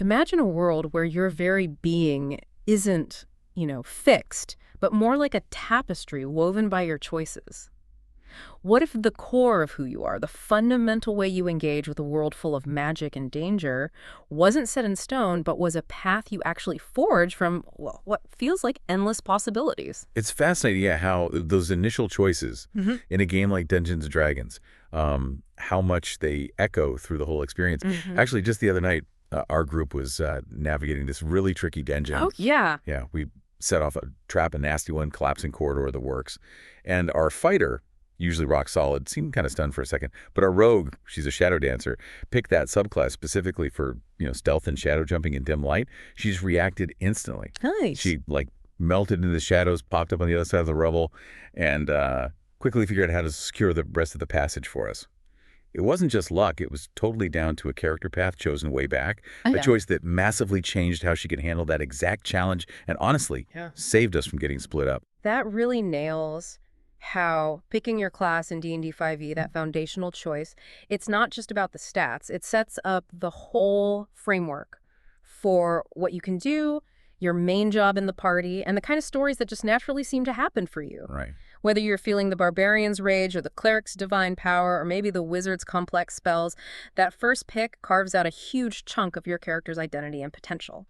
Imagine a world where your very being isn't, fixed, but more like a tapestry woven by your choices. What if the core of who you are, the fundamental way you engage with a world full of magic and danger, wasn't set in stone, but was a path you actually forge from, well, what feels like endless possibilities? It's fascinating, yeah, how those initial choices Hmm. in a game like Dungeons& and Dragons, how much they echo through the whole experience. Hmm. Actually, just the other night, our group was navigating this really tricky dungeon. Oh, yeah. Yeah, we set off a trap, a nasty one, collapsing corridor, the works. And our fighter, usually rock solid, seemed kind of stunned for a second. But our rogue, she's a shadow dancer, picked that subclass specifically for, stealth and shadow jumping in dim light. She just reacted instantly. Nice. She, melted into the shadows, popped up on the other side of the rubble, and quickly figured out how to secure the rest of the passage for us. It wasn't just luck. It was totally down to a character path chosen way back, Oh, a yeah. choice that massively changed how she could handle that exact challenge and honestly Yeah. saved us from getting split up. That really nails how picking your class in D&D 5e, that foundational choice, it's not just about the stats. It sets up the whole framework for what you can do, your main job in the party, and the kind of stories that just naturally seem to happen for you. Right. Whether you're feeling the barbarian's rage or the cleric's divine power or maybe the wizard's complex spells, that first pick carves out a huge chunk of your character's identity and potential.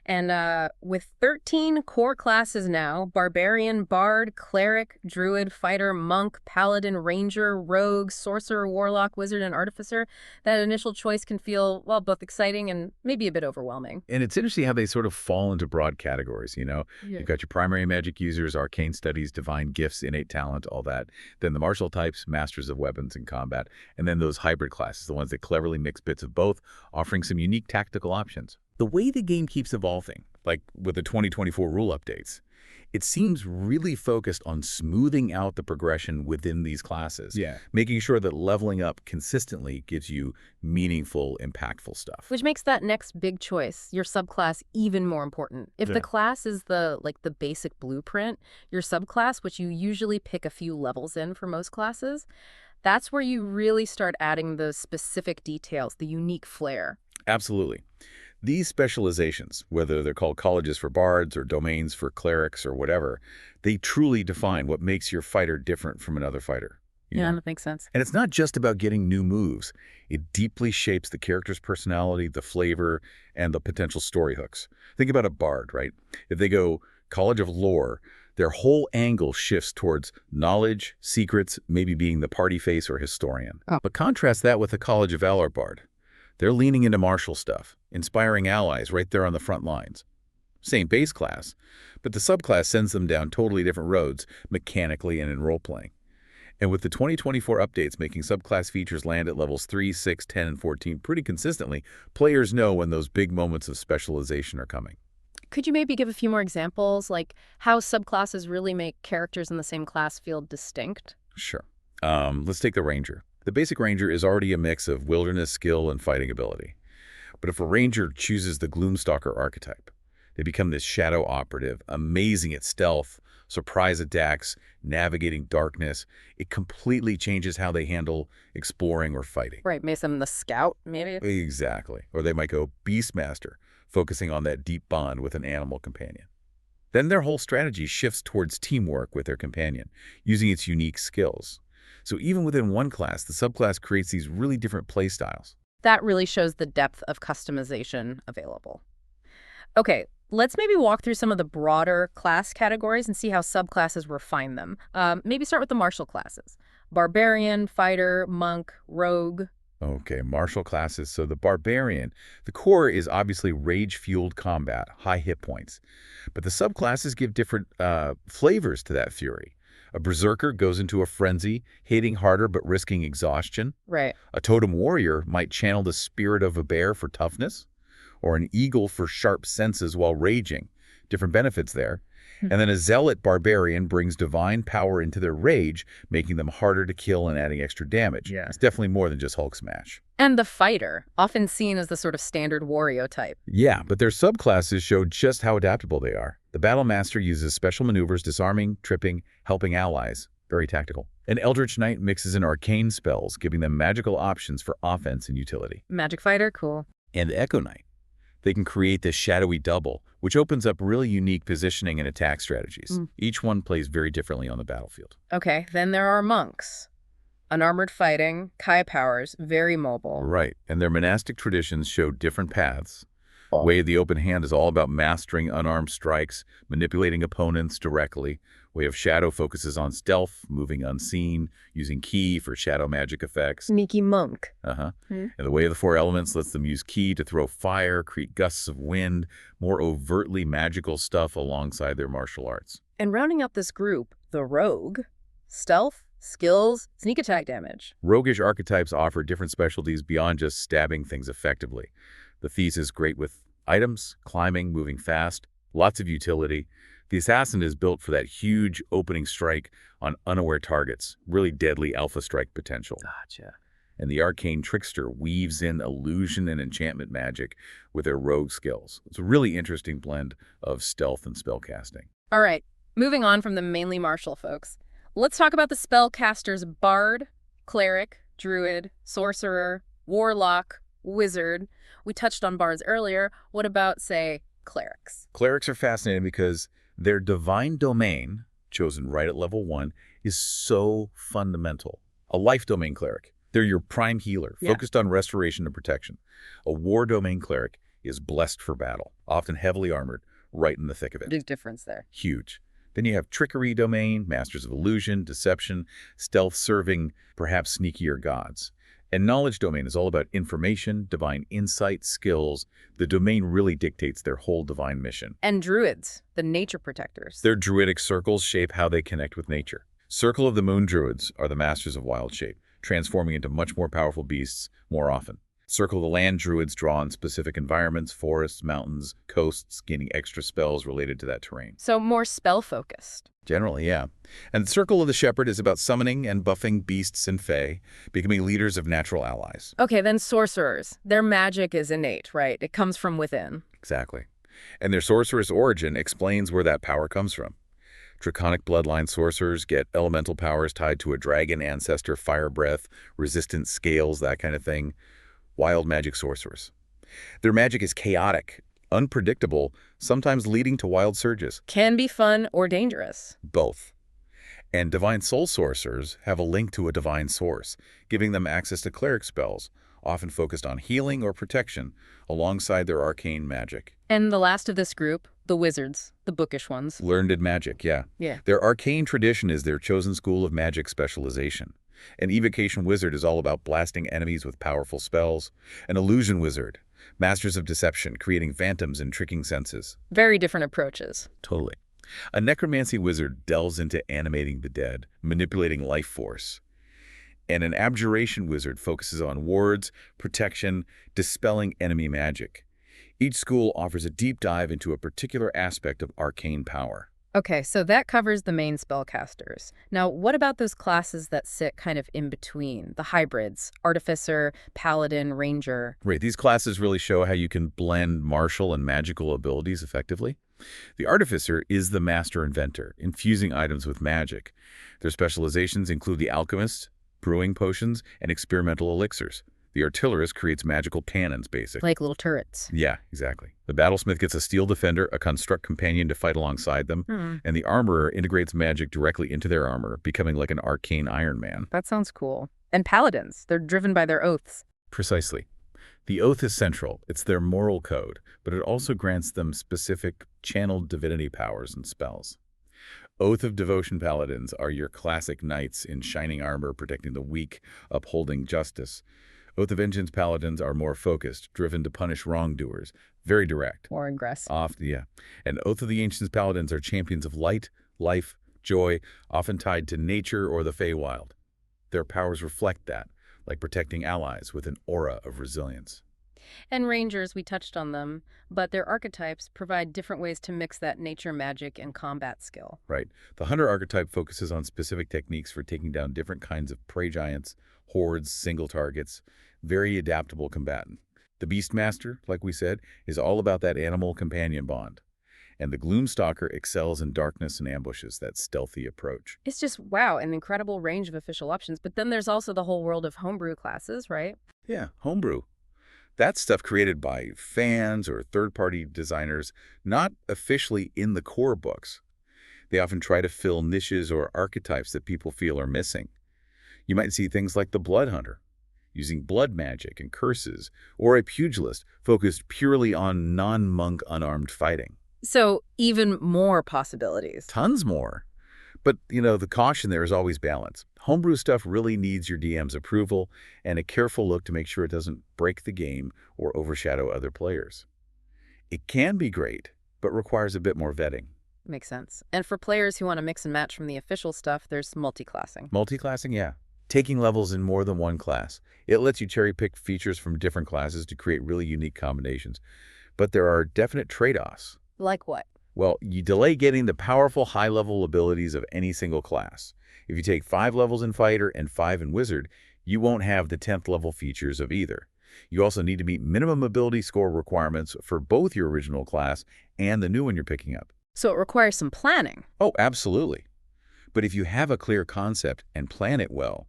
And with 13 core classes now, Barbarian, Bard, Cleric, Druid, Fighter, Monk, Paladin, Ranger, Rogue, Sorcerer, Warlock, Wizard, and Artificer, that initial choice can feel, well, both exciting and maybe a bit overwhelming. And it's interesting how they sort of fall into broad categories. Yeah. You've got your primary magic users, arcane studies, divine gifts, innate talent, all that. Then the martial types, masters of weapons and combat. And then those hybrid classes, the ones that cleverly mix bits of both, offering some unique tactical options. The way the game keeps evolving, like with the 2024 rule updates, it seems really focused on smoothing out the progression within these classes. Yeah. Making sure that leveling up consistently gives you meaningful, impactful stuff. Which makes that next big choice, your subclass, even more important. If Yeah. the class is the basic blueprint, your subclass, which you usually pick a few levels in for most classes, that's where you really start adding the specific details, the unique flair. Absolutely. These specializations, whether they're called colleges for bards or domains for clerics or whatever, they truly define what makes your fighter different from another fighter. you know? That makes sense. And it's not just about getting new moves. It deeply shapes the character's personality, the flavor, and the potential story hooks. Think about a bard, right? If they go College of Lore, their whole angle shifts towards knowledge, secrets, maybe being the party face or historian. Oh. But contrast that with the College of Valor bard. They're leaning into martial stuff, inspiring allies right there on the front lines. Same base class, but the subclass sends them down totally different roads, mechanically and in role-playing. And with the 2024 updates making subclass features land at levels 3, 6, 10, and 14 pretty consistently, players know when those big moments of specialization are coming. Could you maybe give a few more examples, like how subclasses really make characters in the same class feel distinct? Sure. Let's take the Ranger. The basic Ranger is already a mix of wilderness skill and fighting ability. But if a Ranger chooses the Gloomstalker archetype, they become this shadow operative, amazing at stealth, surprise attacks, navigating darkness. It completely changes how they handle exploring or fighting. Right, makes them the scout, maybe? Exactly. Or they might go Beastmaster, focusing on that deep bond with an animal companion. Then their whole strategy shifts towards teamwork with their companion, using its unique skills. So even within one class, the subclass creates these really different play styles. That really shows the depth of customization available. Okay, let's maybe walk through some of the broader class categories and see how subclasses refine them. Maybe start with the martial classes. Barbarian, Fighter, Monk, Rogue. Okay, martial classes. So the Barbarian, the core is obviously rage-fueled combat, high hit points. But the subclasses give different flavors to that fury. A Berserker goes into a frenzy, hitting harder but risking exhaustion. Right. A Totem Warrior might channel the spirit of a bear for toughness, or an eagle for sharp senses while raging. Different benefits there. And then a Zealot Barbarian brings divine power into their rage, making them harder to kill and adding extra damage. Yeah. It's definitely more than just Hulk smash. And the Fighter, often seen as the sort of standard Wario type. Yeah, but their subclasses show just how adaptable they are. The Battle Master uses special maneuvers, disarming, tripping, helping allies. Very tactical. An Eldritch Knight mixes in arcane spells, giving them magical options for offense and utility. Magic Fighter, cool. And the Echo Knight. They can create this shadowy double, which opens up really unique positioning and attack strategies. Each one plays very differently on the battlefield. Okay, then there are monks. Unarmored fighting, Kai powers, very mobile. Right, and their monastic traditions show different paths. Way of the Open Hand is all about mastering unarmed strikes, manipulating opponents directly. Way of Shadow focuses on stealth, moving unseen, using ki for shadow magic effects. Sneaky monk. And the Way of the Four Elements lets them use ki to throw fire, create gusts of wind, more overtly magical stuff alongside their martial arts. And rounding up this group, the rogue. Stealth, skills, sneak attack damage. Roguish archetypes offer different specialties beyond just stabbing things effectively. The Thief is great with items, climbing, moving fast, lots of utility. The Assassin is built for that huge opening strike on unaware targets, really deadly alpha strike potential. Gotcha. And the Arcane Trickster weaves in illusion and enchantment magic with their rogue skills. It's a really interesting blend of stealth and spellcasting. All right, moving on from the mainly martial folks. Let's talk about the spellcasters: Bard, Cleric, Druid, Sorcerer, Warlock, Wizard. We touched on Bards earlier. What about, say, Clerics? Clerics are fascinating because their divine domain, chosen right at level 1, is so fundamental. A life domain cleric, they're your prime healer, focused on restoration and protection. A war domain cleric is blessed for battle, often heavily armored, right in the thick of it. Big difference there. Huge. Then you have trickery domain, masters of illusion, deception, stealth serving, perhaps sneakier gods. And knowledge domain is all about information, divine insight, skills. The domain really dictates their whole divine mission. And druids, the nature protectors. Their druidic circles shape how they connect with nature. Circle of the Moon druids are the masters of wild shape, transforming into much more powerful beasts more often. Circle of the Land druids draw on specific environments, forests, mountains, coasts, gaining extra spells related to that terrain. So more spell-focused. Generally, yeah. And the Circle of the Shepherd is about summoning and buffing beasts and fae, becoming leaders of natural allies. Okay, then sorcerers. Their magic is innate, right? It comes from within. Exactly. And their sorcerer's origin explains where that power comes from. Draconic bloodline sorcerers get elemental powers tied to a dragon ancestor, fire breath, resistant scales, that kind of thing. Wild magic sorcerers. Their magic is chaotic, unpredictable, sometimes leading to wild surges. Can be fun or dangerous. Both. And divine soul sorcerers have a link to a divine source, giving them access to cleric spells, often focused on healing or protection, alongside their arcane magic. And the last of this group, the wizards, the bookish ones. Learned in magic, yeah. Their arcane tradition is their chosen school of magic specialization. An evocation wizard is all about blasting enemies with powerful spells. An illusion wizard, masters of deception, creating phantoms and tricking senses. Very different approaches. Totally. A necromancy wizard delves into animating the dead, manipulating life force. And an abjuration wizard focuses on wards, protection, dispelling enemy magic. Each school offers a deep dive into a particular aspect of arcane power. Okay, so that covers the main spellcasters. Now, what about those classes that sit kind of in between? The hybrids, artificer, paladin, ranger. Right, these classes really show how you can blend martial and magical abilities effectively. The artificer is the master inventor, infusing items with magic. Their specializations include the alchemist, brewing potions, and experimental elixirs. The artillerist creates magical cannons, basically. Like little turrets. Yeah, exactly. The battlesmith gets a steel defender, a construct companion to fight alongside them, and the armorer integrates magic directly into their armor, becoming like an arcane Iron Man. That sounds cool. And paladins, they're driven by their oaths. Precisely. The oath is central. It's their moral code, but it also grants them specific channeled divinity powers and spells. Oath of Devotion paladins are your classic knights in shining armor, protecting the weak, upholding justice. Oath of Vengeance paladins are more focused, driven to punish wrongdoers, very direct. More aggressive. And Oath of the Ancients paladins are champions of light, life, joy, often tied to nature or the Feywild. Their powers reflect that, like protecting allies with an aura of resilience. And rangers, we touched on them, but their archetypes provide different ways to mix that nature magic and combat skill. Right. The hunter archetype focuses on specific techniques for taking down different kinds of prey giants, hordes, single targets, very adaptable combatant. The Beastmaster, like we said, is all about that animal companion bond. And the Gloomstalker excels in darkness and ambushes, that stealthy approach. It's just, wow, an incredible range of official options. But then there's also the whole world of homebrew classes, right? Yeah, homebrew. That's stuff created by fans or third-party designers, not officially in the core books. They often try to fill niches or archetypes that people feel are missing. You might see things like the Blood Hunter, using blood magic and curses, or a pugilist focused purely on non-monk unarmed fighting. So even more possibilities. Tons more. But, the caution there is always balance. Homebrew stuff really needs your DM's approval and a careful look to make sure it doesn't break the game or overshadow other players. It can be great, but requires a bit more vetting. Makes sense. And for players who want to mix and match from the official stuff, there's multiclassing. Multiclassing, yeah. Taking levels in more than one class. It lets you cherry-pick features from different classes to create really unique combinations. But there are definite trade-offs. Like what? Well, you delay getting the powerful high-level abilities of any single class. If you take 5 levels in Fighter and 5 in Wizard, you won't have the 10th level features of either. You also need to meet minimum ability score requirements for both your original class and the new one you're picking up. So it requires some planning. Oh, absolutely. But if you have a clear concept and plan it well,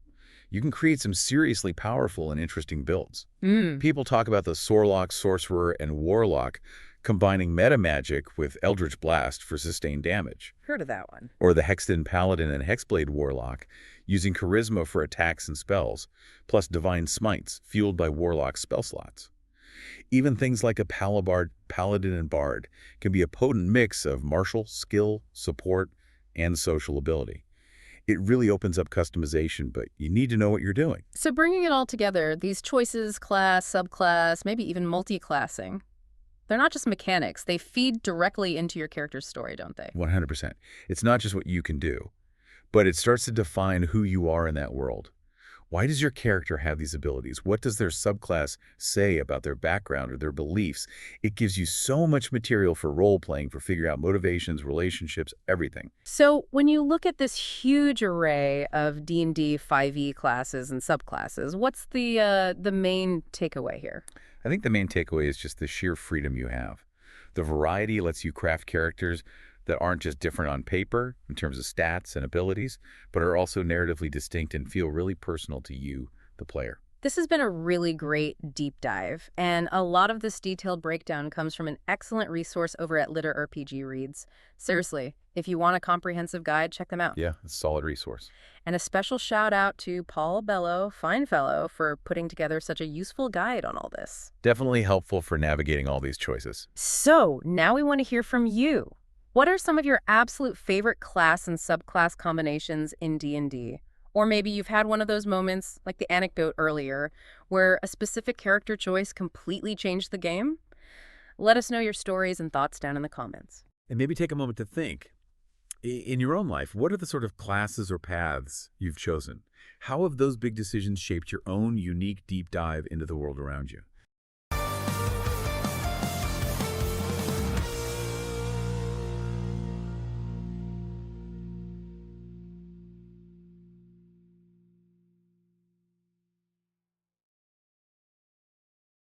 you can create some seriously powerful and interesting builds. People talk about the Sorlock, Sorcerer, and Warlock combining meta magic with Eldritch Blast for sustained damage. Heard of that one. Or the Hexton Paladin and Hexblade Warlock using Charisma for attacks and spells, plus Divine Smites fueled by Warlock spell slots. Even things like a Palabard, Paladin, and Bard can be a potent mix of martial, skill, support, and social ability. It really opens up customization, but you need to know what you're doing. So bringing it all together, these choices, class, subclass, maybe even multiclassing, they're not just mechanics. They feed directly into your character's story, don't they? 100%. It's not just what you can do, but it starts to define who you are in that world. Why does your character have these abilities? What does their subclass say about their background or their beliefs? It gives you so much material for role-playing, for figuring out motivations, relationships, everything. So when you look at this huge array of D&D 5e classes and subclasses, what's the main takeaway here? I think the main takeaway is just the sheer freedom you have. The variety lets you craft characters that aren't just different on paper in terms of stats and abilities, but are also narratively distinct and feel really personal to you, the player. This has been a really great deep dive, and a lot of this detailed breakdown comes from an excellent resource over at LitRPG Reads. Seriously, if you want a comprehensive guide, check them out. Yeah, it's a solid resource. And a special shout out to Paul Bello, fine fellow, for putting together such a useful guide on all this. Definitely helpful for navigating all these choices. So now we want to hear from you. What are some of your absolute favorite class and subclass combinations in D&D? Or maybe you've had one of those moments, like the anecdote earlier, where a specific character choice completely changed the game? Let us know your stories and thoughts down in the comments. And maybe take a moment to think. In your own life, what are the sort of classes or paths you've chosen? How have those big decisions shaped your own unique deep dive into the world around you?